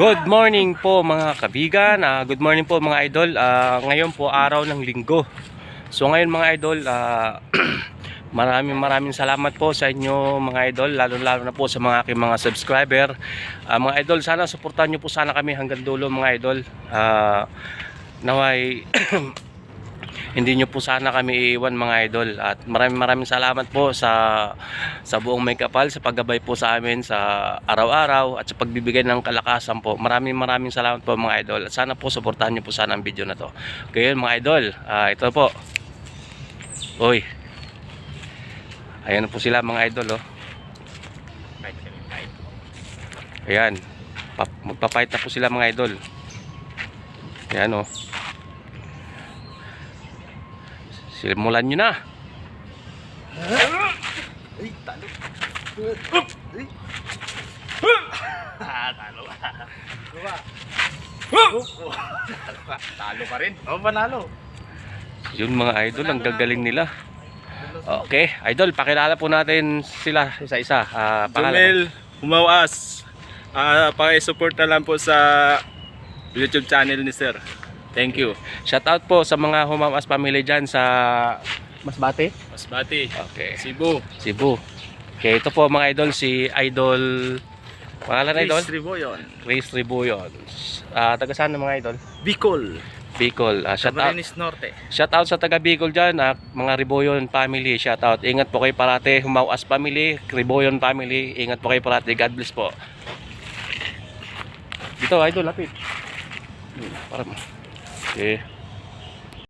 Good morning po mga kabigan, good morning po mga idol. Ngayon po araw ng linggo. So ngayon mga idol, maraming salamat po sa inyo mga idol, lalo na po sa mga aking mga subscriber. Mga idol, sana suportahan nyo po sana kami hanggang dulo mga idol. Naway hindi nyo po sana kami iiwan mga idol. At maraming salamat po sa buong may kapal, sa paggabay po sa amin sa araw-araw at sa pagbibigay ng kalakasan po. Maraming salamat po mga idol. At sana po suportahan nyo po sana ang video na to. Kaya mga idol, ito po. Uy, ayan po sila mga idol oh. Ayan, magpapight na po sila mga idol. Ayan oh. Simulan nyo na. Ay, talo. Talo. Talo pa rin. Oh, panalo. Yun mga idol, ang gagaling nila. Okay, idol, pakilala po natin sila isa-isa. Jomel Humawas. Paki-support na lang po sa YouTube channel ni Sir. Thank you. Shout out po sa mga Humawas family dyan sa Masbate. Masbate. Okay. Cebu. Okay, ito po mga idol, si Idol, pangalan na idol? Chris Riboyon. Chris Riboyon. Taga saan na mga idol? Bicol. Bicol. Camarines Norte. Shout out sa taga Bicol dyan, mga Riboyon family. Shout out. Ingat po kayo parate. Humawas family, Riboyon family. Ingat po kayo parate. God bless po. Dito idol, lapit. Para mo. Okay.